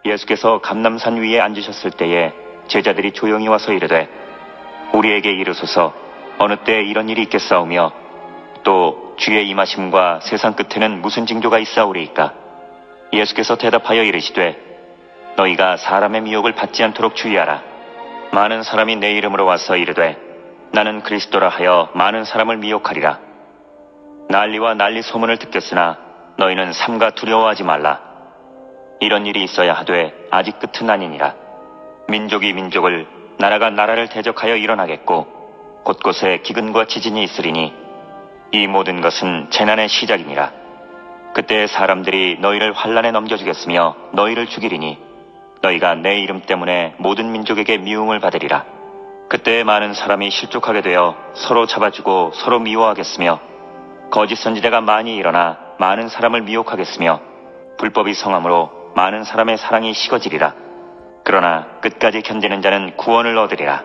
예수께서 감람산 위에 앉으셨을 때에 제자들이 조용히 와서 이르되 우리에게 이르소서 어느 때에 이런 일이 있겠사오며 또 주의 임하심과 세상 끝에는 무슨 징조가 있사오리이까? 예수께서 대답하여 이르시되 너희가 사람의 미혹을 받지 않도록 주의하라. 많은 사람이 내 이름으로 와서 이르되 나는 그리스도라 하여 많은 사람을 미혹하리라. 난리와 난리 소문을 듣겠으나 너희는 삼가 두려워하지 말라. 이런 일이 있어야 하되 아직 끝은 아니니라. 민족이 민족을 나라가 나라를 대적하여 일어나겠고 곳곳에 기근과 지진이 있으리니 이 모든 것은 재난의 시작이니라. 그때 사람들이 너희를 환난에 넘겨주겠으며 너희를 죽이리니 너희가 내 이름 때문에 모든 민족에게 미움을 받으리라. 그때 많은 사람이 실족하게 되어 서로 잡아주고 서로 미워하겠으며 거짓 선지자가 많이 일어나 많은 사람을 미혹하겠으며 불법이 성함으로 많은 사람의 사랑이 식어지리라. 그러나 끝까지 견디는 자는 구원을 얻으리라.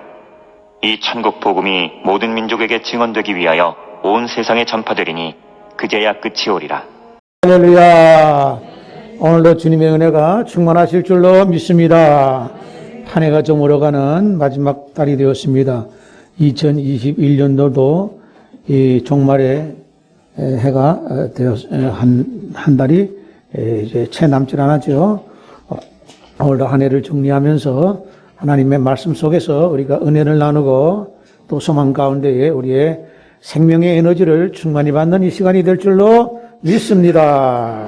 이 천국 복음이 모든 민족에게 증언되기 위하여 온 세상에 전파되리니 그제야 끝이 오리라. 할렐루야. 오늘도 주님의 은혜가 충만하실 줄로 믿습니다. 한 해가 저물어가는 마지막 달이 되었습니다. 2021년도도 이 종말의 해가 되었, 한 달이 이제 채 남질 않았죠. 오늘도 한 해를 정리하면서 하나님의 말씀 속에서 우리가 은혜를 나누고 또 소망 가운데에 우리의 생명의 에너지를 충만히 받는 이 시간이 될 줄로 믿습니다.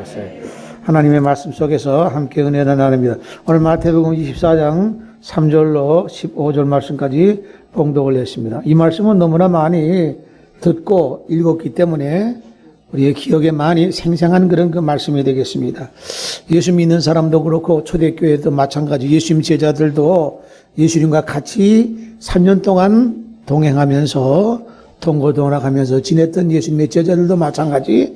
하나님의 말씀 속에서 함께 은혜를 나눕니다. 오늘 마태복음 24장 3절로 15절 말씀까지 봉독을 했습니다. 이 말씀은 너무나 많이 듣고 읽었기 때문에 우리의 기억에 많이 생생한 그런 그 말씀이 되겠습니다. 예수 믿는 사람도 그렇고 초대교회도 마찬가지 예수님 제자들도 예수님과 같이 3년 동안 동행하면서 동고동락하면서 지냈던 예수님의 제자들도 마찬가지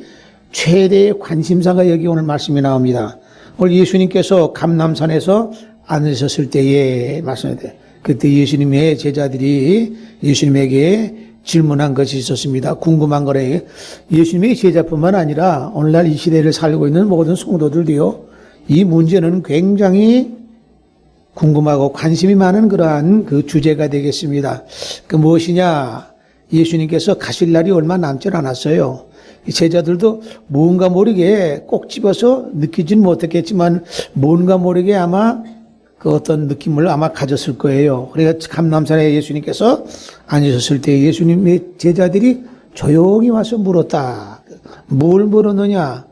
최대의 관심사가 여기 오늘 말씀이 나옵니다. 오늘 예수님께서 감람산에서 앉으셨을 때에 말씀인데 그때 예수님의 제자들이 예수님에게 질문한 것이 있었습니다. 궁금한 거래. 예수님의 제자뿐만 아니라 오늘날 이 시대를 살고 있는 모든 성도들도요. 이 문제는 굉장히 궁금하고 관심이 많은 그러한 그 주제가 되겠습니다. 그 무엇이냐? 예수님께서 가실 날이 얼마 남지 않았어요. 제자들도 뭔가 모르게 꼭 집어서 느끼지는 못했겠지만 뭔가 모르게 아마 그 어떤 느낌을 아마 가졌을 거예요. 그래서 감람산에 예수님께서 앉으셨을 때 예수님의 제자들이 조용히 와서 물었다. 뭘 물었느냐?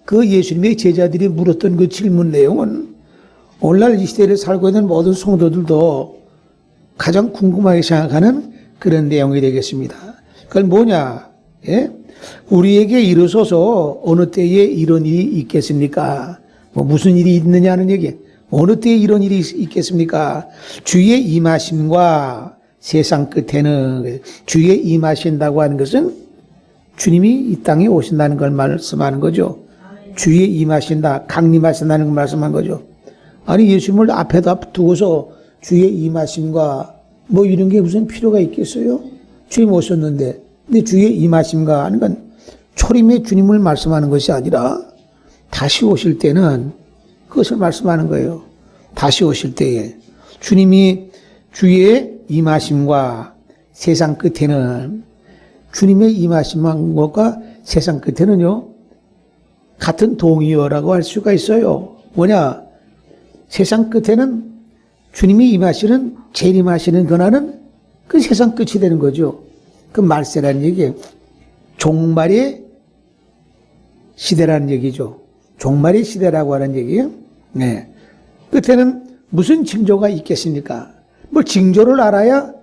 그 예수님의 제자들이 물었던 그 질문 내용은 오늘날 이 시대를 살고 있는 모든 성도들도 가장 궁금하게 생각하는 그런 내용이 되겠습니다. 그건 뭐냐? 예? 우리에게 이르소서 어느 때에 이런 일이 있겠습니까? 뭐 무슨 일이 있느냐는 얘기. 어느 때에 이런 일이 있겠습니까? 주의 임하심과 세상 끝에는 주의 임하신다고 하는 것은 주님이 이 땅에 오신다는 걸 말씀하는 거죠. 주의 임하신다, 강림하신다는 걸 말씀한 거죠. 아니 예수님을 앞에다 두고서 주의 임하심과 뭐 이런 게 무슨 필요가 있겠어요? 주님 오셨는데. 근데 주의 임하심과 하는 건 초림의 주님을 말씀하는 것이 아니라 다시 오실 때는 그것을 말씀하는 거예요. 다시 오실 때에 주님이 주의 임하심과 세상 끝에는 주님의 임하심과 세상 끝에는요 같은 동의어라고 할 수가 있어요. 뭐냐? 세상 끝에는 주님이 임하시는 재림하시는 그날은 그 세상 끝이 되는 거죠. 그 말세라는 얘기예요. 종말의 시대라는 얘기죠. 종말의 시대라고 하는 얘기예요. 네. 끝에는 무슨 징조가 있겠습니까? 뭐 징조를 알아야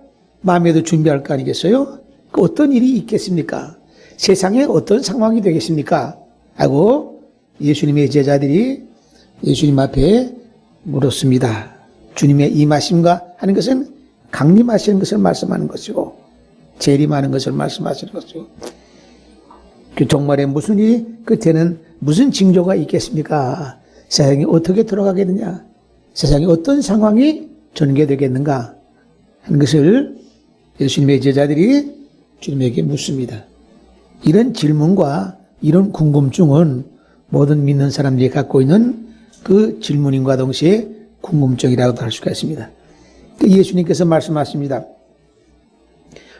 마음에도 준비할 거 아니겠어요? 그 어떤 일이 있겠습니까? 세상에 어떤 상황이 되겠습니까? 하고 예수님의 제자들이 예수님 앞에 물었습니다. 주님의 임하심과 하는 것은 강림하시는 것을 말씀하는 것이고 재림하는 것을 말씀하시는 것이고 그 종말에 무슨 일이 끝에는 무슨 징조가 있겠습니까? 세상이 어떻게 돌아가게 되냐? 세상에 어떤 상황이 전개되겠는가? 하는 것을 예수님의 제자들이 주님에게 묻습니다. 이런 질문과 이런 궁금증은 모든 믿는 사람들이 갖고 있는 그 질문인과 동시에 궁금증이라고도 할 수가 있습니다. 예수님께서 말씀하십니다.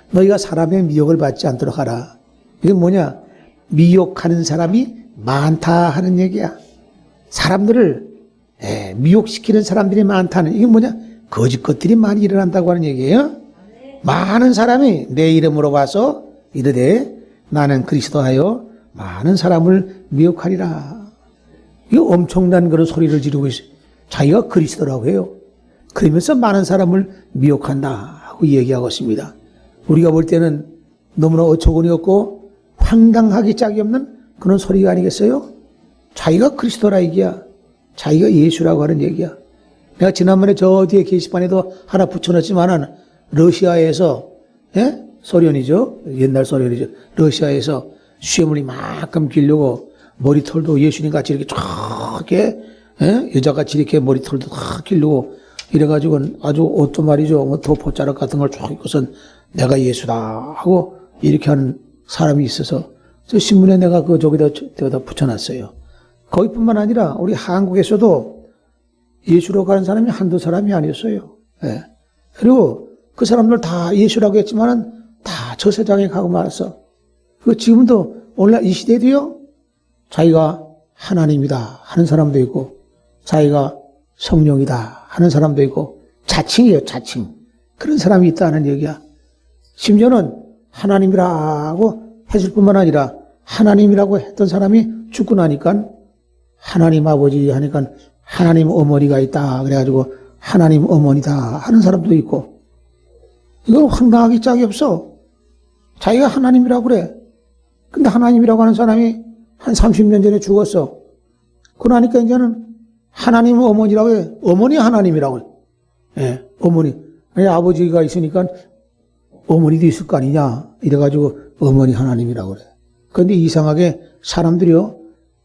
너희가 사람의 미혹을 받지 않도록 하라. 이게 뭐냐? 미혹하는 사람이 많다 하는 얘기야. 사람들을 미혹시키는 사람들이 많다는, 이게 뭐냐? 거짓 것들이 많이 일어난다고 하는 얘기예요. 많은 사람이 내 이름으로 와서 이르되 나는 그리스도하여 많은 사람을 미혹하리라. 이게 엄청난 그런 소리를 지르고 있어요. 자기가 그리스도라고 해요. 그러면서 많은 사람을 미혹한다 하고 얘기하고 있습니다. 우리가 볼 때는 너무나 어처구니 없고 황당하기 짝이 없는 그런 소리가 아니겠어요? 자기가 그리스도라 얘기야. 자기가 예수라고 하는 얘기야. 내가 지난번에 저 뒤에 게시판에도 하나 붙여놨지만은 러시아에서, 소련이죠. 옛날 소련이죠. 러시아에서 쇠물이 만큼 길려고 머리털도 예수님 같이 이렇게 쫙 여자같이 이렇게 머리털도 다 길려고 이래가지고 아주 옷도 말이죠. 뭐 도포자락 같은 걸 쫙 입고선 내가 예수다 하고 이렇게 하는 사람이 있어서 저 신문에 내가 그 저기다 붙여놨어요. 거기뿐만 아니라 우리 한국에서도 예수로 가는 사람이 한두 사람이 아니었어요. 그리고 그 사람들 다 예수라고 했지만은 다 저 세상에 가고 말았어. 그 지금도 오늘날 이 시대도요, 자기가 하나님이다 하는 사람도 있고, 자기가 성령이다 하는 사람도 있고, 자칭이에요, 자칭. 그런 사람이 있다는 얘기야. 심지어는 하나님이라고 했을 뿐만 아니라 하나님이라고 했던 사람이 죽고 나니까 하나님 아버지 하니까 하나님 어머니가 있다. 그래가지고 하나님 어머니다 하는 사람도 있고, 이건 황당하기 짝이 없어. 자기가 하나님이라고 그래. 근데 하나님이라고 하는 사람이 한 30년 전에 죽었어. 그러니까 이제는 하나님 어머니라고 해. 어머니 하나님이라고 해. 어머니. 아니, 아버지가 있으니까 어머니도 있을 거 아니냐. 이래가지고 어머니 하나님이라고 그래. 그런데 이상하게 사람들이요,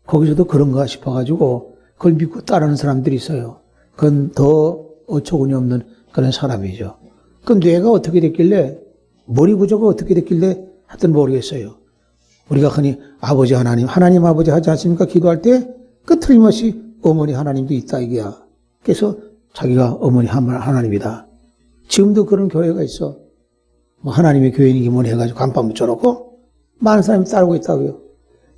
거기서도 그런가 싶어가지고 그걸 믿고 따르는 사람들이 있어요. 그건 더 어처구니 없는 그런 사람이죠. 그럼 뇌가 어떻게 됐길래, 머리 구조가 어떻게 됐길래 하여튼 모르겠어요. 우리가 흔히 아버지 하나님, 하나님 아버지 하지 않습니까? 기도할 때 틀림없이 어머니 하나님도 있다 이게야. 그래서 자기가 어머니 하나님이다. 지금도 그런 교회가 있어. 뭐 하나님의 교회이기 뭐니 해가지고 간판 붙여놓고 많은 사람이 따르고 있다고요.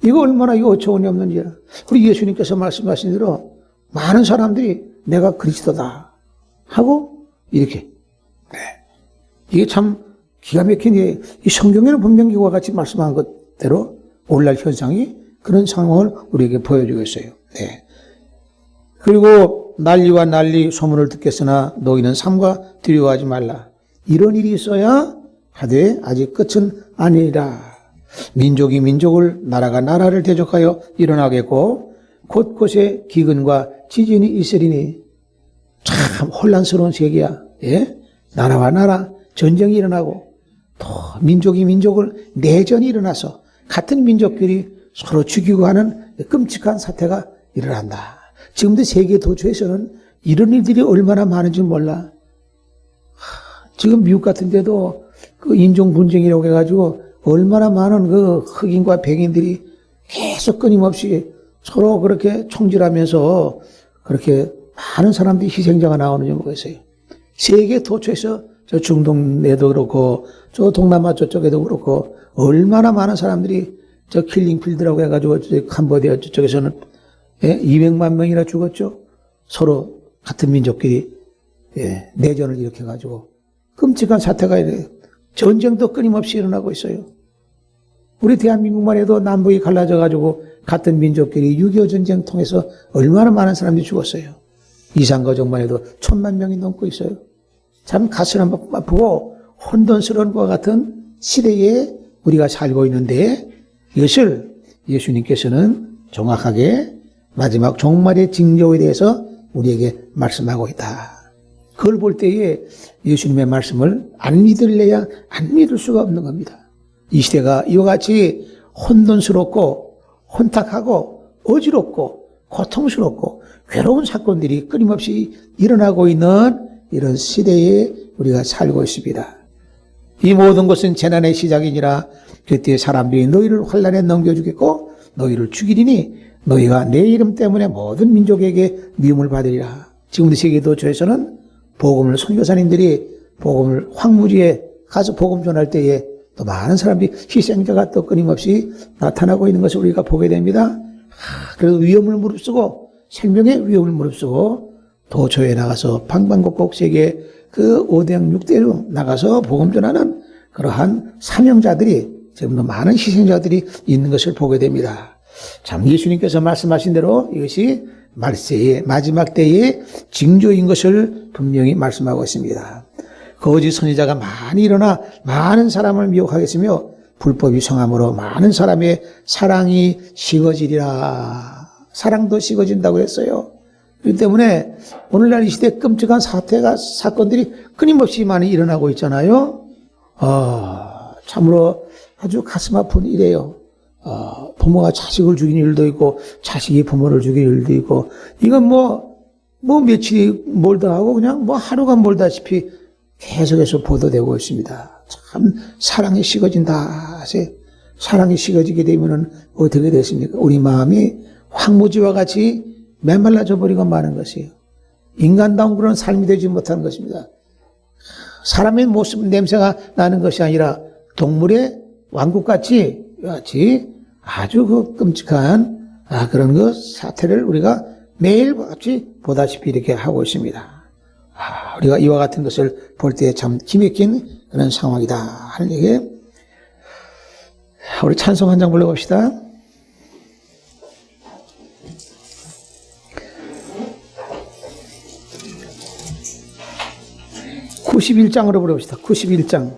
이거 얼마나 이거 어처구니 없는 일이야. 우리 예수님께서 말씀하신 대로 많은 사람들이 내가 그리스도다 하고 이렇게. 이게 참 기가 막힌 이 성경에는 분명히 이와 같이 말씀한 것대로 오늘날 현상이 그런 상황을 우리에게 보여주고 있어요. 그리고 난리와 난리 소문을 듣겠으나 너희는 삼가 두려워하지 말라. 이런 일이 있어야 하되 아직 끝은 아니라 민족이 민족을 나라가 나라를 대적하여 일어나겠고 곳곳에 기근과 지진이 있으리니 참 혼란스러운 세계야. 나라와 나라 전쟁이 일어나고 또 민족이 민족을 내전이 일어나서 같은 민족끼리 서로 죽이고 하는 끔찍한 사태가 일어난다. 지금도 세계 도처에서는 이런 일들이 얼마나 많은지 몰라. 지금 미국 같은 데도 그 인종 분쟁이라고 해가지고 얼마나 많은 그 흑인과 백인들이 계속 끊임없이 서로 그렇게 총질하면서 그렇게 많은 사람들이 희생자가 나오는지 모르겠어요. 세계 도처에서 저 중동에도 그렇고 저 동남아 저쪽에도 그렇고 얼마나 많은 사람들이 저 킬링필드라고 해가지고 저 캄보디아 저쪽에서는 200만 명이나 죽었죠. 서로 같은 민족끼리 내전을 일으켜가지고 끔찍한 사태가 이래요. 전쟁도 끊임없이 일어나고 있어요. 우리 대한민국만 해도 남북이 갈라져가지고 같은 민족끼리 6.25 전쟁 통해서 얼마나 많은 사람들이 죽었어요. 이산가족만 해도 1000만 명이 넘고 있어요. 참 가슴 아프고 혼돈스러운 것과 같은 시대에 우리가 살고 있는데 이것을 예수님께서는 정확하게 마지막 종말의 징조에 대해서 우리에게 말씀하고 있다. 그걸 볼 때에 예수님의 말씀을 안 믿을래야 안 믿을 수가 없는 겁니다. 이 시대가 이와 같이 혼돈스럽고 혼탁하고 어지럽고 고통스럽고 괴로운 사건들이 끊임없이 일어나고 있는 이런 시대에 우리가 살고 있습니다. 이 모든 것은 재난의 시작이니라. 그때 사람들이 너희를 환난에 넘겨주겠고 너희를 죽이리니 너희가 내 이름 때문에 모든 민족에게 미움을 받으리라. 지금도 세계도처에서는 복음을 선교사님들이 복음을 황무지에 가서 복음 전할 때에 또 많은 사람들이 희생자가 또 끊임없이 나타나고 있는 것을 우리가 보게 됩니다. 그래서 위험을 무릅쓰고 생명의 위험을 무릅쓰고 도처에 나가서 방방곡곡 세계 그 5대양 6대로 나가서 복음 전하는 그러한 사명자들이 지금도 많은 희생자들이 있는 것을 보게 됩니다. 참 예수님께서 말씀하신 대로 이것이 말세의 마지막 때의 징조인 것을 분명히 말씀하고 있습니다. 거짓 선지자가 많이 일어나 많은 사람을 미혹하겠으며 불법이 성함으로 많은 사람의 사랑이 식어지리라. 사랑도 식어진다고 했어요. 그렇기 때문에 오늘날 이 시대에 끔찍한 사건들이 끊임없이 많이 일어나고 있잖아요. 참으로 아주 가슴 아픈 일이에요. 부모가 자식을 죽인 일도 있고 자식이 부모를 죽인 일도 있고 이건 뭐 며칠이 몰다 하고 그냥 뭐 하루가 몰다시피 계속해서 보도되고 있습니다. 참 사랑이 식어진다. 사랑이 식어지게 되면은 어떻게 됐습니까? 우리 마음이 황무지와 같이 메말라져 버리고 마는 것이에요. 인간다운 그런 삶이 되지 못하는 것입니다. 사람의 모습 냄새가 나는 것이 아니라 동물의 왕국같이 아주 그 끔찍한 그런 그 사태를 우리가 매일같이 보다시피 이렇게 하고 있습니다. 우리가 이와 같은 것을 볼 때 참 기맥힌 그런 상황이다 하는 얘기. 우리 찬송 한 장 불러봅시다. (91장으로) 부릅시다. 91장.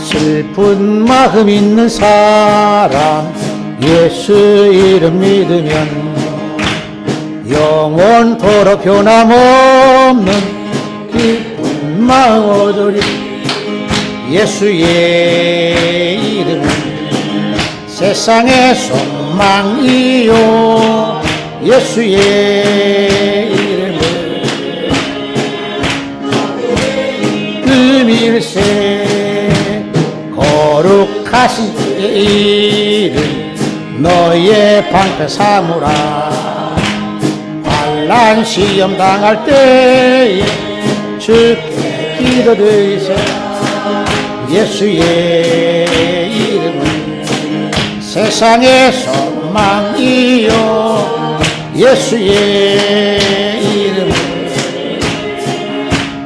슬픈 마음 있는 사람 예수 이름 믿으면 영원토록 변함없는 기쁜 마음 얻으리. 예수의 이름은 세상의 소망이요. 예수의 이름은 금일세 거룩하신 주의 이름 너의 방패 삼으라. 환난 시험 당할 때에 주께 기도드리세. 예수의 이름은 세상의 소망이요. 예수의 이름은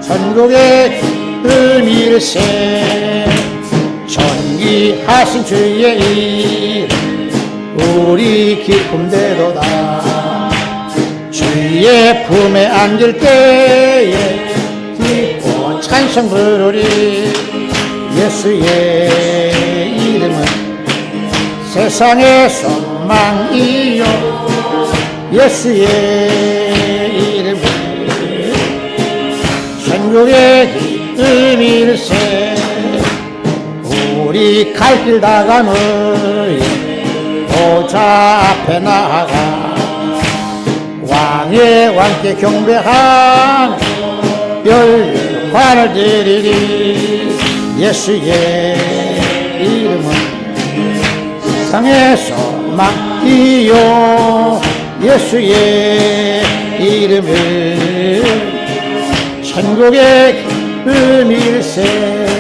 천국의 금일세 존귀하신 주의 이름 우리 기쁨되도다. 주의 품에 안길 때에 기뻐 찬송 부르리. 예수의 이름은 세상의 소망이요. 예수의 이름은 천국의 기쁨일세. 우리 갈 길 다가는 보좌 앞에 나아가 왕의 왕께 경배한 별관을 드리리. 예수의 이름은 세상의 소망이요. 예수의 이름은 천국의 금일세.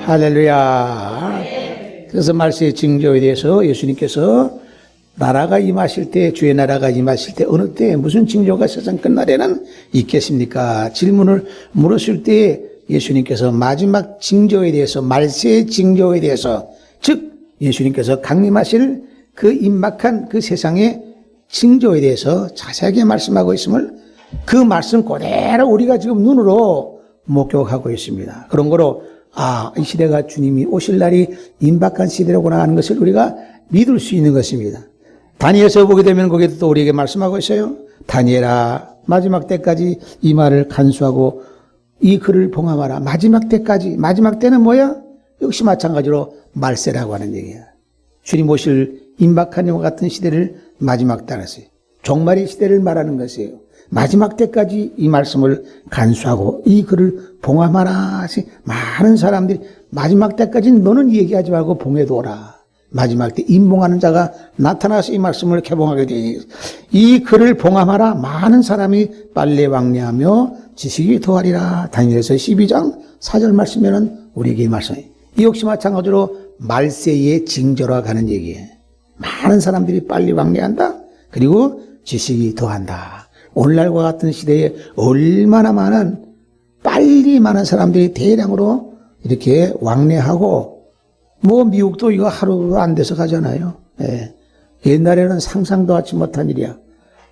할렐루야. 그래서 말세의 징조에 대해서 예수님께서 나라가 임하실 때, 주의 나라가 임하실 때 어느 때 무슨 징조가 세상 끝날에는 있겠습니까? 질문을 물었을 때 예수님께서 마지막 징조에 대해서, 말세의 징조에 대해서, 즉 예수님께서 강림하실 그 임박한 그 세상의 징조에 대해서 자세하게 말씀하고 있음을 그 말씀 그대로 우리가 지금 눈으로 목격하고 있습니다. 그런 거로 이 시대가 주님이 오실 날이 임박한 시대라구나 하는 것을 우리가 믿을 수 있는 것입니다. 다니엘서 보게 되면 거기도 또 우리에게 말씀하고 있어요. 다니엘아, 마지막 때까지 이 말을 간수하고 이 글을 봉함하라. 마지막 때까지. 마지막 때는 뭐야? 역시 마찬가지로 말세라고 하는 얘기야. 주님 오실 임박한 이와 같은 시대를 마지막 때 알았어요. 종말의 시대를 말하는 것이에요. 마지막 때까지 이 말씀을 간수하고 이 글을 봉함하라. 많은 사람들이 마지막 때까지 너는 얘기하지 말고 봉해두어라. 마지막 때 임봉하는 자가 나타나서 이 말씀을 개봉하게 되니 이 글을 봉함하라. 많은 사람이 빨리 왕래하며 지식이 더하리라. 다니엘서 12장 4절 말씀에는 우리에게 이 말씀이에요. 이 역시 마찬가지로 말세의 징조라 가는 얘기예요. 많은 사람들이 빨리 왕래한다. 그리고 지식이 더한다. 오늘날과 같은 시대에 얼마나 빨리 많은 사람들이 대량으로 이렇게 왕래하고 뭐 미국도 이거 하루도 안 돼서 가잖아요. 예. 옛날에는 상상도 하지 못한 일이야.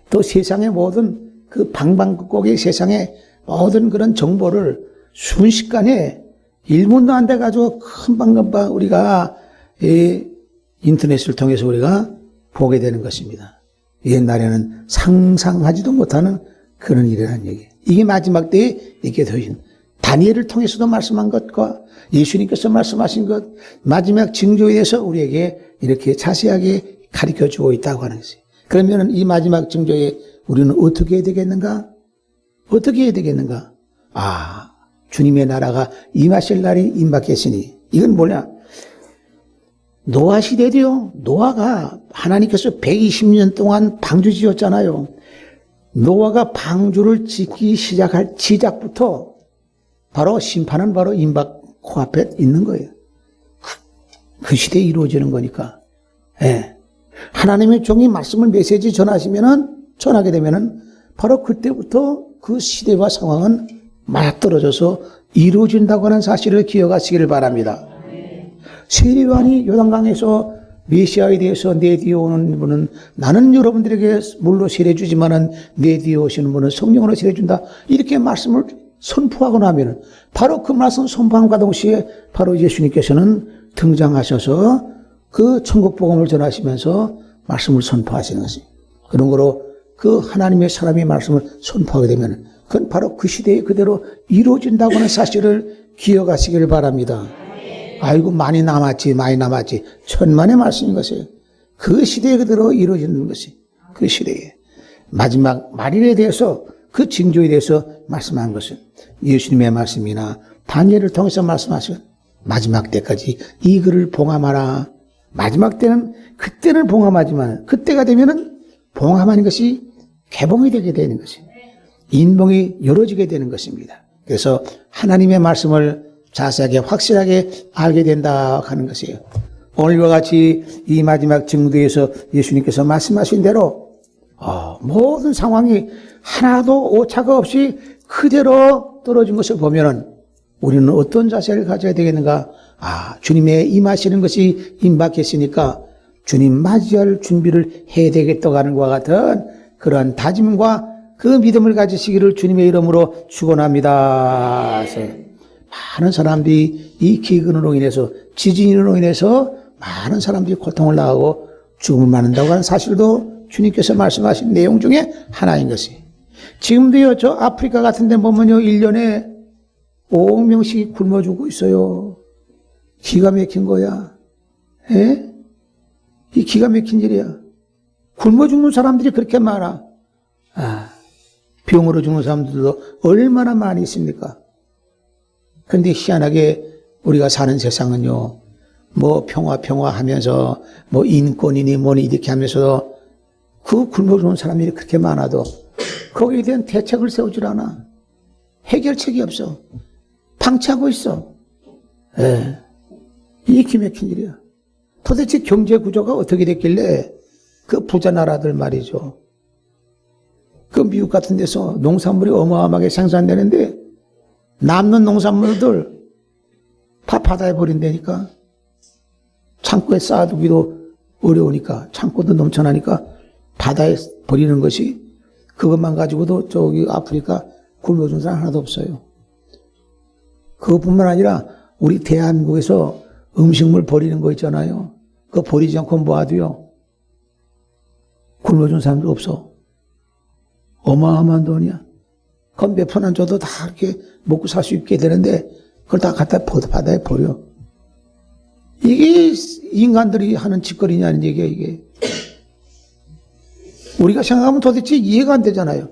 또 세상의 모든 그 방방곡곡의 세상의 모든 그런 정보를 순식간에 1분도 안 돼가지고 금방금방 우리가 인터넷을 통해서 우리가 보게 되는 것입니다. 옛날에는 상상하지도 못하는 그런 일이라는 얘기예요. 이게 마지막 때에 있게 되신 다니엘을 통해서도 말씀한 것과 예수님께서 말씀하신 것, 마지막 징조에 대해서 우리에게 이렇게 자세하게 가르쳐주고 있다고 하는 것이에요. 그러면 이 마지막 징조에 우리는 어떻게 해야 되겠는가? 어떻게 해야 되겠는가? 주님의 나라가 임하실 날이 임박했으니 이건 뭐냐? 노아 시대도요. 노아가 하나님께서 120년 동안 방주 지었잖아요. 노아가 방주를 짓기 시작할 시작부터 바로 심판은 바로 임박 코앞에 있는 거예요. 그 시대에 이루어지는 거니까. 예. 하나님의 종이 말씀을 메시지 전하게 되면은 바로 그때부터 그 시대와 상황은 맞아떨어져서 이루어진다고 하는 사실을 기억하시기를 바랍니다. 세례요한이 요단강에서 메시아에 대해서 내 뒤에 오는 분은 나는 여러분들에게 물로 세례 주지만은 내 뒤에 오시는 분은 성령으로 세례 준다. 이렇게 말씀을 선포하고 나면은 바로 그 말씀 선포함과 동시에 바로 예수님께서는 등장하셔서 그 천국 복음을 전하시면서 말씀을 선포하시는 것입니다. 그런 거로 그 하나님의 사람의 말씀을 선포하게 되면 그건 바로 그 시대에 그대로 이루어진다고 하는 사실을 기억하시기를 바랍니다. 아이고 많이 남았지. 천만의 말씀인 것이에요. 그 시대에 그대로 이루어지는 것이 그 시대에 마지막 말일에 대해서 그 징조에 대해서 말씀한 것은 예수님의 말씀이나 다니엘을 통해서 말씀하신 마지막 때까지 이 글을 봉함하라. 마지막 때는 그때는 봉함하지만 그때가 되면은 봉함하는 것이 개봉이 되게 되는 것이 인봉이 열어지게 되는 것입니다. 그래서 하나님의 말씀을 자세하게 확실하게 알게 된다 하는 것이에요. 오늘과 같이 이 마지막 징조에서 예수님께서 말씀하신 대로 모든 상황이 하나도 오차가 없이 그대로 떨어진 것을 보면은 우리는 어떤 자세를 가져야 되겠는가? 주님의 임하시는 것이 임박했으니까 주님 맞이할 준비를 해야 되겠다고 하는 것과 같은 그러한 다짐과 그 믿음을 가지시기를 주님의 이름으로 축원합니다. 많은 사람들이 이 기근으로 인해서 지진으로 인해서 많은 사람들이 고통을 당하고 죽음을 맞는다고 하는 사실도 주님께서 말씀하신 내용 중에 하나인 것이 지금도요 저 아프리카 같은 데 보면요 1년에 5억 명씩 굶어 죽고 있어요. 기가 막힌 거야. 예? 이 기가 막힌 일이야. 굶어 죽는 사람들이 그렇게 많아. 병으로 죽는 사람들도 얼마나 많이 있습니까? 그런데 희한하게 우리가 사는 세상은요, 뭐 평화 하면서 뭐 인권이니 뭐니 이렇게 하면서도 그 굶어 죽는 사람들이 그렇게 많아도 거기에 대한 대책을 세우질 않아. 해결책이 없어. 방치하고 있어. 이게 기막힌 일이야. 도대체 경제 구조가 어떻게 됐길래 그 부자 나라들 말이죠. 그 미국 같은 데서 농산물이 어마어마하게 생산되는데 남는 농산물들 다 바다에 버린다니까. 창고에 쌓아두기도 어려우니까 창고도 넘쳐나니까 바다에 버리는 것이 그것만 가지고도 저기 아프리카 굶어준 사람 하나도 없어요. 그것뿐만 아니라 우리 대한민국에서 음식물 버리는 거 있잖아요. 그거 버리지 않고 모아도요. 굶어준 사람도 없어. 어마어마한 돈이야. 그건 몇 푼 안 줘도 다 이렇게 먹고 살 수 있게 되는데 그걸 다 갖다 바다에 버려. 이게 인간들이 하는 짓거리냐는 얘기야, 이게. 우리가 생각하면 도대체 이해가 안 되잖아요.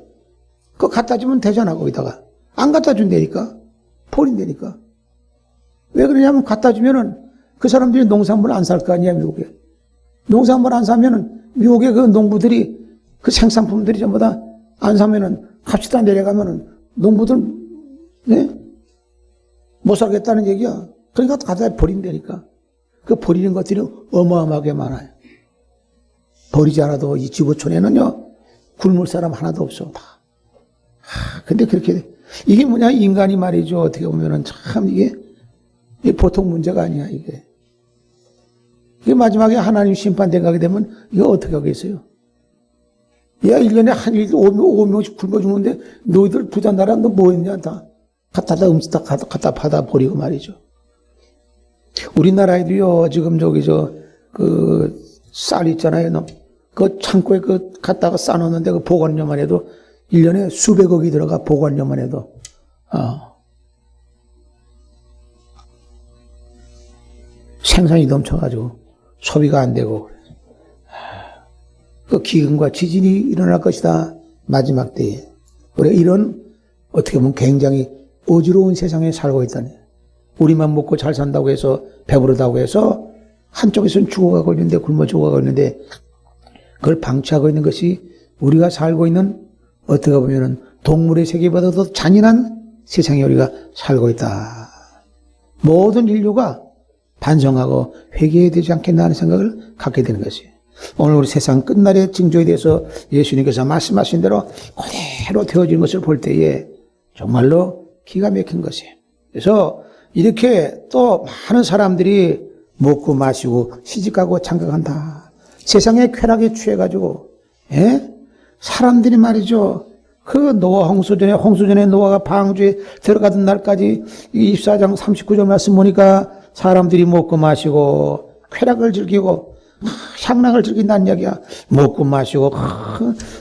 그거 갖다 주면 되잖아, 거기다가. 안 갖다 준다니까. 버린다니까. 왜 그러냐면 갖다 주면은 그 사람들이 농산물 안 살 거 아니야, 미국에. 농산물 안 사면은 미국의 그 농부들이 그 생산품들이 전부 다 안 사면은 값이 다 내려가면은 농부들, 네? 못 살겠다는 얘기야. 그러니까 갖다 버린다니까. 그 버리는 것들이 어마어마하게 많아요. 버리지 않아도 이 지구촌에는요, 굶을 사람 하나도 없어. 다. 근데 그렇게, 이게 뭐냐, 인간이 말이죠. 어떻게 보면은 참 이게 보통 문제가 아니야, 이게. 이게 마지막에 하나님 심판대 가게 되면 이거 어떻게 하겠어요? 야, 1년에 한 5명씩 굶어 죽는데 너희들 부자 나라 너 뭐 했냐, 다. 갖다 음식 갖다 받아 버리고 말이죠. 우리나라에도요, 지금 쌀 있잖아요. 그 창고에 갖다가 싸놓는데 그 보관료만 해도 1년에 수백억이 들어가, 보관료만 해도. 생산이 넘쳐가지고 소비가 안 되고. 그 기근과 지진이 일어날 것이다. 마지막 때에. 그래, 이런 어떻게 보면 굉장히 어지러운 세상에 살고 있다니. 우리만 먹고 잘 산다고 해서, 배부르다고 해서 한쪽에서는 죽어가고 있는데, 굶어 죽어가고 있는데, 그걸 방치하고 있는 것이 우리가 살고 있는 어떻게 보면은 동물의 세계보다도 잔인한 세상에 우리가 살고 있다. 모든 인류가 반성하고 회개해야 되지 않겠나 하는 생각을 갖게 되는 것이에요. 오늘 우리 세상 끝날의 징조에 대해서 예수님께서 말씀하신 대로 그대로 되어진 것을 볼 때에 정말로 기가 막힌 것이에요. 그래서 이렇게 또 많은 사람들이 먹고 마시고 시집가고 장가간다. 세상의 쾌락에 취해가지고, 예? 사람들이 말이죠. 그 노아 홍수전에 노아가 방주에 들어가던 날까지 24장 39절 말씀 보니까 사람들이 먹고 마시고 쾌락을 즐기고 향락을 즐긴다는 이야기야. 먹고 마시고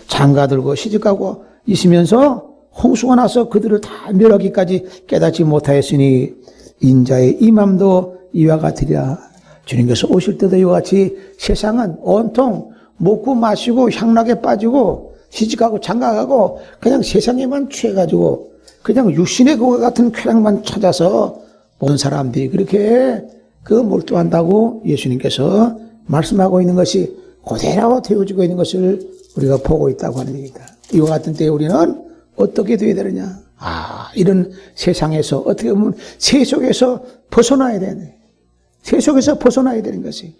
장가 들고 시집가고 있으면서 홍수가 나서 그들을 다 멸하기까지 깨닫지 못하였으니 인자의 임함도 이와 같으리라. 주님께서 오실 때도 이와 같이 세상은 온통 먹고 마시고 향락에 빠지고 시집가고 장가가고 그냥 세상에만 취해가지고 그냥 육신의 그와 같은 쾌락만 찾아서 모든 사람들이 그렇게 몰두한다고 예수님께서 말씀하고 있는 것이 그대로 되어지고 있는 것을 우리가 보고 있다고 하는 얘기다. 이와 같은 때에 우리는 어떻게 되어야 되느냐? 이런 세상에서 어떻게 보면 세속에서 벗어나야 되네. 세속에서 벗어나야 되는 것이.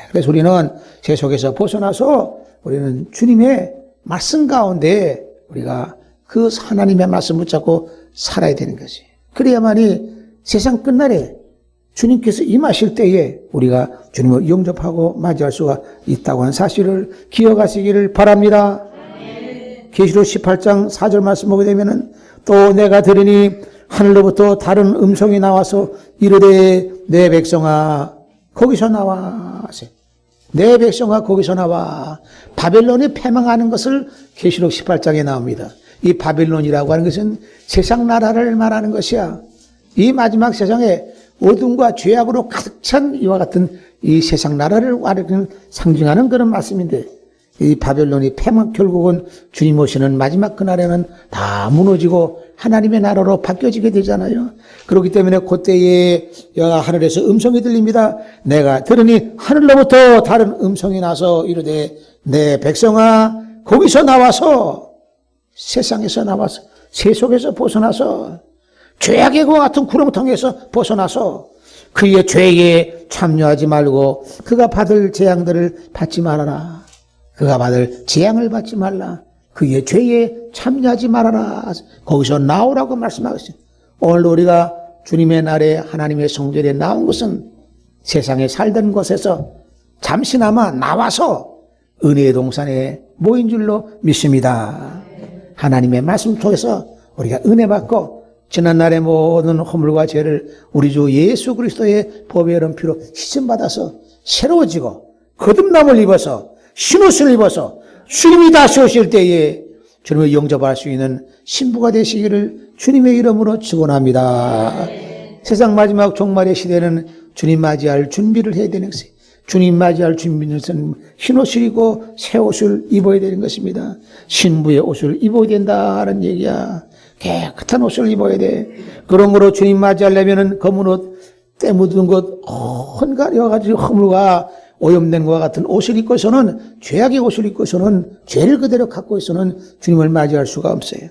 그래서 우리는 세속에서 벗어나서 우리는 주님의 말씀 가운데 우리가 그 하나님의 말씀 붙잡고 살아야 되는 것이. 그래야만이 세상 끝날에 주님께서 임하실 때에 우리가 주님을 영접하고 맞이할 수가 있다고 하는 사실을 기억하시기를 바랍니다. 계시록 18장 4절 말씀 보게 되면은 또 내가 들으니 하늘로부터 다른 음성이 나와서 이르되 내 백성아 거기서 나와. 내 백성아 거기서 나와. 바벨론이 패망하는 것을 계시록 18장에 나옵니다. 이 바벨론이라고 하는 것은 세상 나라를 말하는 것이야. 이 마지막 세상에 어둠과 죄악으로 가득 찬 이와 같은 이 세상 나라를 상징하는 그런 말씀인데 이 바벨론이 패망 결국은 주님 오시는 마지막 그날에는 다 무너지고 하나님의 나라로 바뀌어지게 되잖아요. 그렇기 때문에 그때에 하늘에서 음성이 들립니다. 내가 들으니 하늘로부터 다른 음성이 나서 이르되 내 백성아 거기서 나와서 세상에서 나와서 세속에서 벗어나서 죄악의 과 같은 구렁텅이에서 벗어나서 그의 죄에 참여하지 말고 그가 받을 재앙들을 받지 말아라. 그가 받을 재앙을 받지 말라. 그의 죄에 참여하지 말아라. 거기서 나오라고 말씀하고 있어요. 오늘 우리가 주님의 날에 하나님의 성전에 나온 것은 세상에 살던 곳에서 잠시나마 나와서 은혜의 동산에 모인 줄로 믿습니다. 하나님의 말씀 통해서 우리가 은혜 받고 지난날의 모든 허물과 죄를 우리 주 예수 그리스도의 보배의 피로 씻음받아서 새로워지고 거듭남을 입어서 신옷을 입어서 주님이 다시 오실 때에 주님을 영접할 수 있는 신부가 되시기를 주님의 이름으로 축원합니다. 세상 마지막 종말의 시대는 주님 맞이할 준비를 해야 되는 것이에요. 주님 맞이할 준비는 흰 옷을 입고 새 옷을 입어야 되는 것입니다. 신부의 옷을 입어야 된다는 얘기야. 깨끗한 옷을 입어야 돼. 그러므로 주님 맞이하려면은 검은 옷, 때 묻은 것, 헌가려가지고 허물과 오염된 것과 같은 옷을 입고서는, 죄악의 옷을 입고서는, 죄를 그대로 갖고 있어서는 주님을 맞이할 수가 없어요.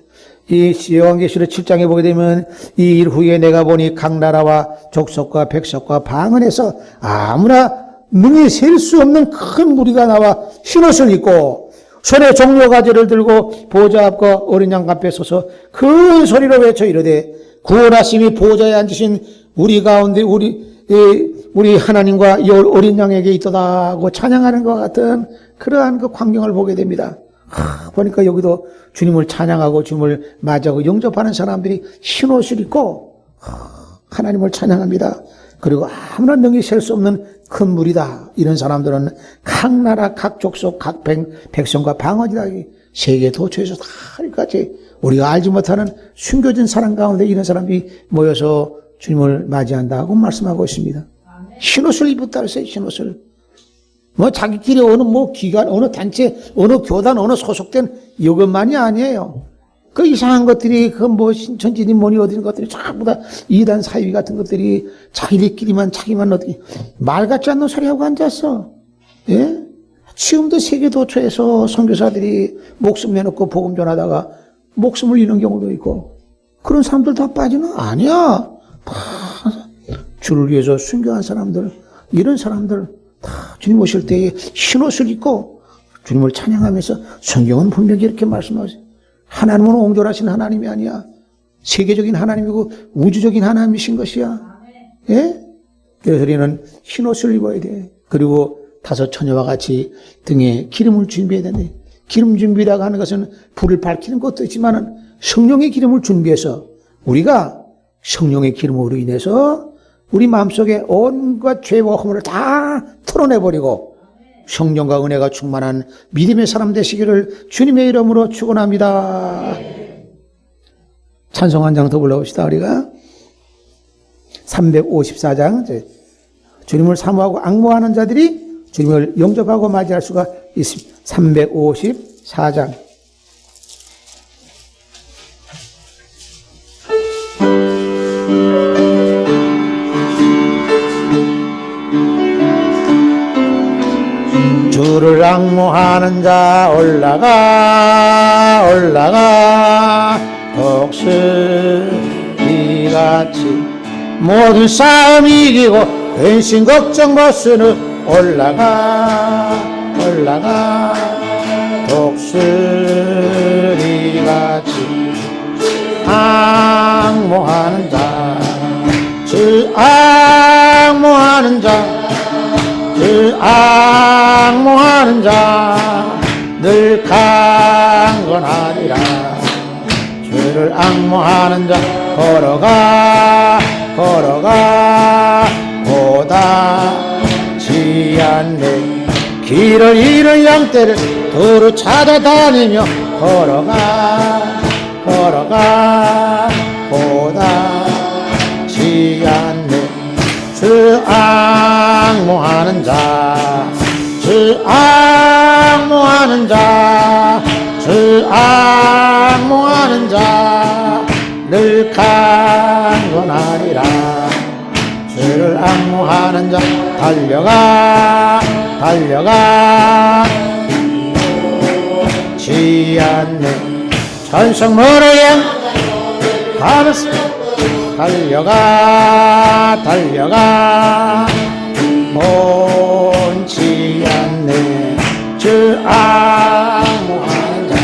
이 요한계시록 7장에 보게 되면 이 일 후에 내가 보니 각 나라와 족속과 백성과 방언에서 아무나 능히 셀 수 없는 큰 무리가 나와 흰옷을 입고 손에 종려가지를 들고 보좌 앞과 어린 양 앞에 서서 큰 소리로 외쳐 이르되 구원하심이 보좌에 앉으신 우리 가운데 우리 하나님과 이 어린 양에게 있도다 하고 찬양하는 것 같은 그러한 그 광경을 보게 됩니다. 보니까 여기도 주님을 찬양하고 주님을 맞이하고 영접하는 사람들이 흰옷을 입고 하나님을 찬양합니다. 그리고 아무나 능히 셀 수 없는 큰 무리다. 이런 사람들은 각 나라, 각 족속, 각 백성과 방언이다. 세계 도처에서 다 이렇게 우리가 알지 못하는 숨겨진 사람 가운데 이런 사람들이 모여서 주님을 맞이한다고 말씀하고 있습니다. 흰옷을 입었다 그랬어요. 흰옷을. 자기끼리 어느 기관, 어느 단체, 어느 교단, 어느 소속된 이것만이 아니에요. 그 이상한 것들이 신천지니 뭐니 어디 것들이 전부 다 이단 사이비 같은 것들이 자기만 어떻게 말 같지 않는 소리 하고 앉았어. 예? 지금도 세계 도처에서 선교사들이 목숨 내놓고 복음 전하다가 목숨을 잃는 경우도 있고 그런 사람들 다 빠지는 아니야. 다 주를 위해서 순교한 사람들, 이런 사람들 다 주님 오실 때에 흰옷을 입고 주님을 찬양하면서 성경은 분명히 이렇게 말씀하세요. 하나님은 옹졸하신 하나님이 아니야. 세계적인 하나님이고 우주적인 하나님이신 것이야. 예? 그래서 우리는 흰옷을 입어야 돼. 그리고 다섯 처녀와 같이 등에 기름을 준비해야 되는데 기름 준비라고 하는 것은 불을 밝히는 것도 있지만 성령의 기름을 준비해서 우리가 성령의 기름으로 인해서 우리 마음속에 온갖 죄와 허물을 다 털어내버리고 성령과 은혜가 충만한 믿음의 사람 되시기를 주님의 이름으로 축원합니다. 찬송 한 장 더 불러봅시다. 우리가 354장 주님을 사모하고 앙모하는 자들이 주님을 영접하고 맞이할 수가 있습니다. 354장 주를 앙모하는 자 올라가 독수리같이 모든 싸움 이기고 근심 걱정 벗으는 올라가 독수리같이 앙모하는 자 주 앙모하는 자 주 앙모하는 자 늘 강건하리라. 주를 앙모하는 자 걸어가 고다지 않네. 길을 잃은 양떼를 두루 찾아다니며 걸어가 고다지 않네. 주 앙모하는 자 주 앙모하는 자 주 앙모하는 자 늘 강건하리라. 주를 앙모하는 자 달려가 지 않네. 천성 머리에 가면서 달려가 멈지 않네. 주 앙모하는 자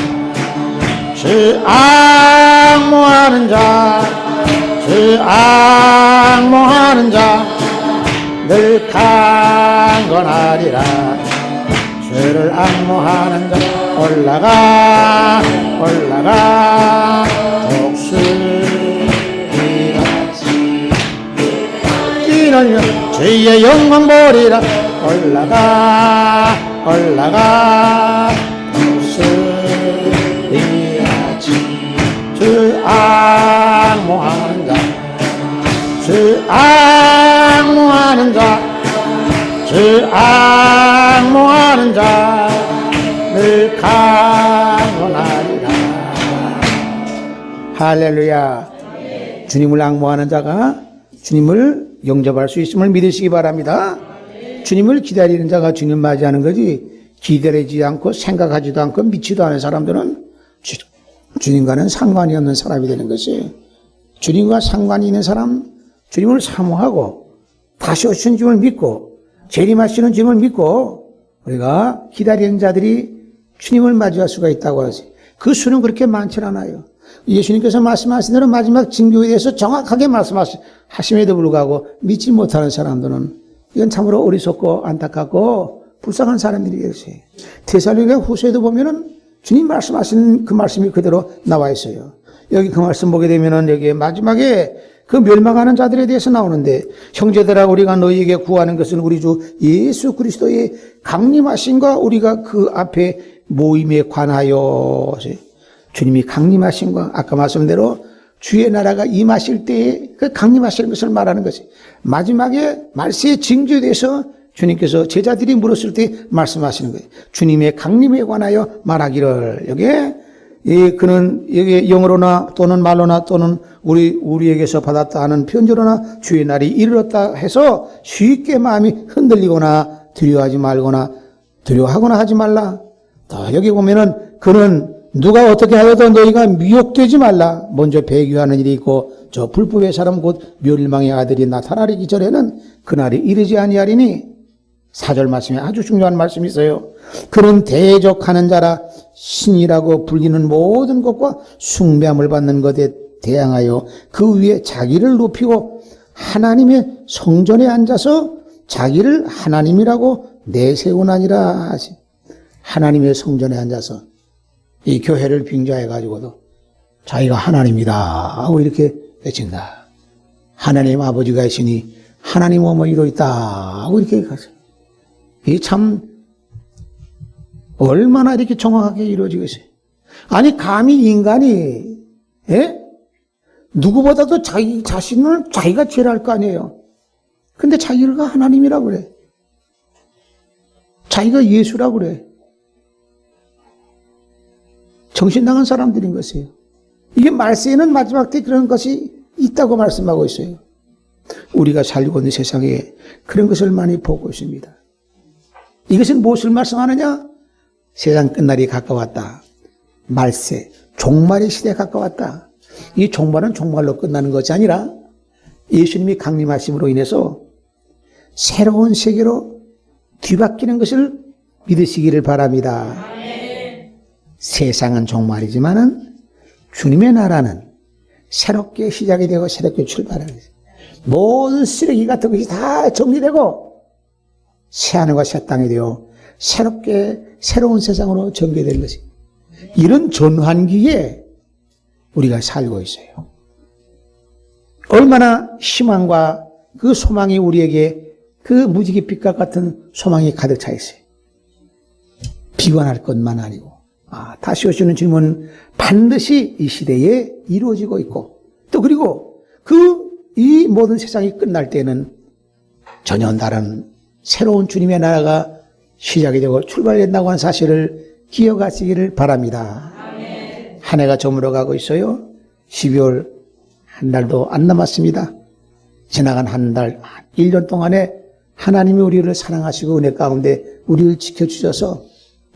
주 앙모하는 자 주 앙모하는 자 늘 강건하리라. 주를 앙모하는 자 올라가 독수리같이 뛰는 주의 영광 보리라. 올라가 독수리같이 주 앙모하는 자 주 할렐루야. 주님을 앙모하는 자가 주님을 영접할 수 있음을 믿으시기 바랍니다. 주님을 기다리는 자가 주님 맞이하는 거지, 기다리지 않고 생각하지도 않고 믿지도 않은 사람들은 주님과는 상관이 없는 사람이 되는 것이, 주님과 상관이 있는 사람, 주님을 사모하고 다시 오시는 주님을 믿고 재림하시는 주님을 믿고 우리가 기다리는 자들이 주님을 맞이할 수가 있다고 하지. 그 수는 그렇게 많지 않아요. 예수님께서 말씀하신 대로 마지막 징조에 대해서 정확하게 말씀하심에도 불구하고 믿지 못하는 사람들은 이건 참으로 어리석고 안타깝고 불쌍한 사람들이 계세요. 데살로니가 후서에도 보면은 주님 말씀하신 그 말씀이 그대로 나와 있어요. 여기 그 말씀 보게 되면은 여기 마지막에 그 멸망하는 자들에 대해서 나오는데, 형제들아 우리가 너희에게 구하는 것은 우리 주 예수 그리스도의 강림하심과 우리가 그 앞에 모임에 관하여. 주님이 강림하심과 아까 말씀대로 주의 나라가 임하실 때에 그 강림하시는 것을 말하는 것이, 마지막에 말세의 징조에 대해서 주님께서 제자들이 물었을 때 말씀하시는 거예요. 주님의 강림에 관하여 말하기를. 그는 여기 영어로나 또는 말로나 또는 우리에게서 받았다 하는 편지로나 주의 날이 이르렀다 해서 쉽게 마음이 흔들리거나 두려워하거나 하지 말라. 또 여기 보면은 그는 누가 어떻게 하여도 너희가 미혹되지 말라. 먼저 배교하는 일이 있고 저 불법의 사람 곧 멸망의 아들이 나타나기 전에는 그날이 이르지 아니하리니. 4절 말씀에 아주 중요한 말씀이 있어요. 그는 대적하는 자라 신이라고 불리는 모든 것과 숭배함을 받는 것에 대항하여 그 위에 자기를 높이고 하나님의 성전에 앉아서 자기를 하나님이라고 내세우나니라 하시. 하나님의 성전에 앉아서 이 교회를 빙자해가지고도 자기가 하나님이다 하고 이렇게 외친다. 하나님 아버지가 있으니 하나님 어머니도 있다 하고 이렇게 가서. 이 참 얼마나 이렇게 정확하게 이루어지겠어요. 아니 감히 인간이 누구보다도 자기 자신을 자기가 제일 할 거 아니에요. 근데 자기가 하나님이라고 그래. 자기가 예수라고 그래. 정신 나간 사람들인 것이에요. 이게 말세에는 마지막 때 그런 것이 있다고 말씀하고 있어요. 우리가 살고 있는 세상에 그런 것을 많이 보고 있습니다. 이것은 무엇을 말씀하느냐? 세상 끝날이 가까웠다. 말세, 종말의 시대가 가까웠다. 이 종말은 종말로 끝나는 것이 아니라 예수님이 강림하심으로 인해서 새로운 세계로 뒤바뀌는 것을 믿으시기를 바랍니다. 세상은 종말이지만은 주님의 나라는 새롭게 시작이 되고 새롭게 출발하는 것입니다. 모든 쓰레기 같은 것이 다 정리되고 새하늘과 새 땅이 되어 새롭게 새로운 세상으로 전개될 것입니다. 이런 전환기에 우리가 살고 있어요. 얼마나 희망과 그 소망이 우리에게 그 무지개 빛과 같은 소망이 가득 차 있어요. 비관할 것만 아니고 다시 오시는 주님은 반드시 이 시대에 이루어지고 있고, 또 그리고 이 모든 세상이 끝날 때는 전혀 다른 새로운 주님의 나라가 시작이 되고 출발된다고 하는 사실을 기억하시기를 바랍니다. 아멘. 한 해가 저물어가고 있어요. 12월 한 달도 안 남았습니다. 지나간 한 달, 1년 동안에 하나님이 우리를 사랑하시고 은혜 가운데 우리를 지켜주셔서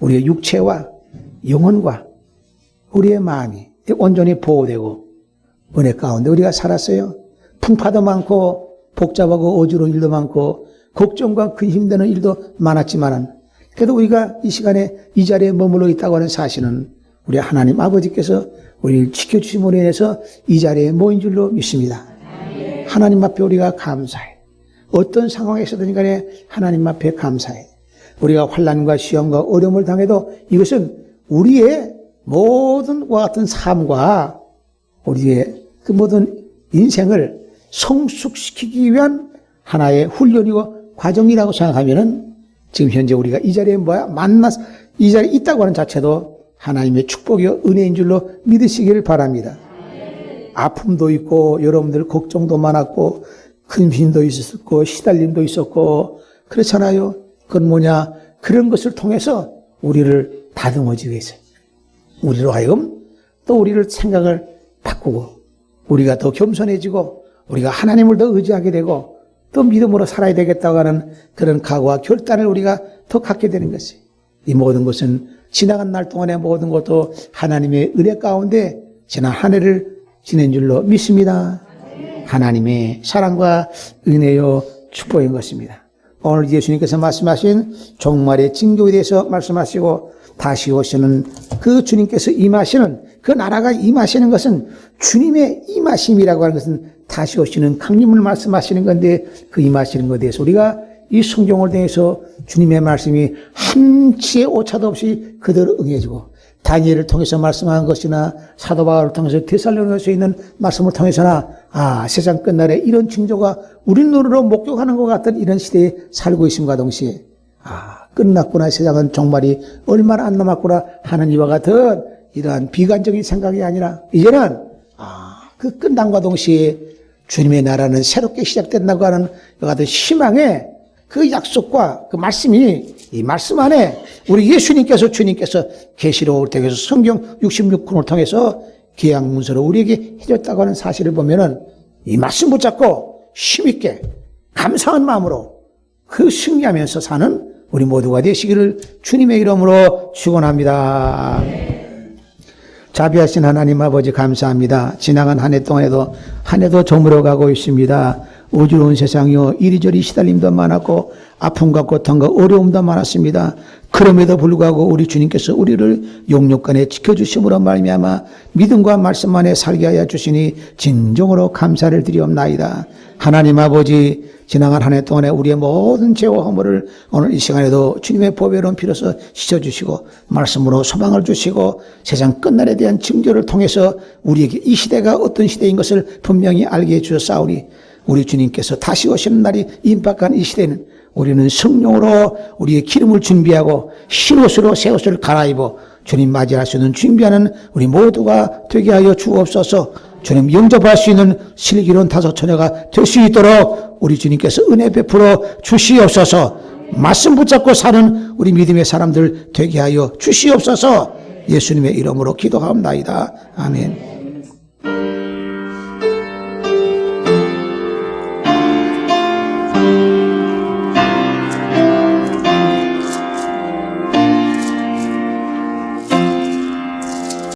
우리의 육체와 영혼과 우리의 마음이 온전히 보호되고 은혜 가운데 우리가 살았어요. 풍파도 많고 복잡하고 어지러운 일도 많고 걱정과 큰 힘드는 일도 많았지만 그래도 우리가 이 시간에 이 자리에 머물러 있다고 하는 사실은 우리 하나님 아버지께서 우리를 지켜주심으로 인해서 이 자리에 모인 줄로 믿습니다. 하나님 앞에 우리가 감사해. 어떤 상황에서든 간에 하나님 앞에 감사해. 우리가 환난과 시험과 어려움을 당해도 이것은 우리의 모든 과 같은 삶과 우리의 그 모든 인생을 성숙시키기 위한 하나의 훈련이고 과정이라고 생각하면은 지금 현재 우리가 이 자리에 이 자리에 있다고 하는 자체도 하나님의 축복이요 은혜인 줄로 믿으시기를 바랍니다. 아픔도 있고 여러분들 걱정도 많았고 큰 힘도 있었고 시달림도 있었고 그렇잖아요. 그건 뭐냐? 그런 것을 통해서 우리를 다듬어지게 했어요. 우리로 하여금 또 우리를 생각을 바꾸고 우리가 더 겸손해지고 우리가 하나님을 더 의지하게 되고 또 믿음으로 살아야 되겠다고 하는 그런 각오와 결단을 우리가 더 갖게 되는 것이, 이 모든 것은 지나간 날 동안의 모든 것도 하나님의 은혜 가운데 지난 한 해를 지낸 줄로 믿습니다. 하나님의 사랑과 은혜요 축복인 것입니다. 오늘 예수님께서 말씀하신 종말의 징조에 대해서 말씀하시고 다시 오시는 그 주님께서 임하시는 그 나라가 임하시는 것은 주님의 임하심이라고 하는 것은 다시 오시는 강림을 말씀하시는 건데, 그 임하시는 것에 대해서 우리가 이 성경을 통해서 주님의 말씀이 한치의 오차도 없이 그대로 응해지고, 다니엘을 통해서 말씀한 것이나 사도 바울을 통해서 데살로니가서에 있는 말씀을 통해서나 세상 끝날에 이런 징조가 우리 눈으로 목격하는 것 같은 이런 시대에 살고 있음과 동시에 끝났구나, 세상은 종말이 얼마나 안 남았구나 하는 이와 같은 이러한 비관적인 생각이 아니라 이제는 그 끝남과 동시에 주님의 나라는 새롭게 시작된다고 하는 이와 같은 희망의 그 약속과 그 말씀이, 이 말씀 안에 우리 예수님께서 주님께서 계시록을 통해서 성경 66권을 통해서 계약 문서로 우리에게 해줬다고 하는 사실을 보면은 이 말씀 붙잡고 힘있게 감사한 마음으로 그 승리하면서 사는 우리 모두가 되시기를 주님의 이름으로 축원합니다. 자비하신 하나님 아버지 감사합니다. 지나간 한 해 동안에도 한 해도 저물어 가고 있습니다. 어지러운 세상이요, 이리저리 시달림도 많았고 아픔과 고통과 어려움도 많았습니다. 그럼에도 불구하고 우리 주님께서 우리를 용육간에 지켜주심으로 말미암아 믿음과 말씀 안에 살게 하여 주시니 진정으로 감사를 드리옵나이다. 하나님 아버지, 지나간 한 해 동안에 우리의 모든 죄와 허물을 오늘 이 시간에도 주님의 보배로운 피로서 씻어주시고 말씀으로 소망을 주시고 세상 끝날에 대한 징조를 통해서 우리에게 이 시대가 어떤 시대인 것을 분명히 알게 해주셨사오니, 우리 주님께서 다시 오시는 날이 임박한 이 시대는 우리는 성령으로 우리의 기름을 준비하고 흰옷으로 새 옷을 갈아입어 주님 맞이할 수 있는 준비하는 우리 모두가 되게 하여 주옵소서. 주님 영접할 수 있는 슬기로운 다섯 처녀가 될 수 있도록 우리 주님께서 은혜 베풀어 주시옵소서. 말씀 붙잡고 사는 우리 믿음의 사람들 되게 하여 주시옵소서. 예수님의 이름으로 기도하옵나이다. 아멘.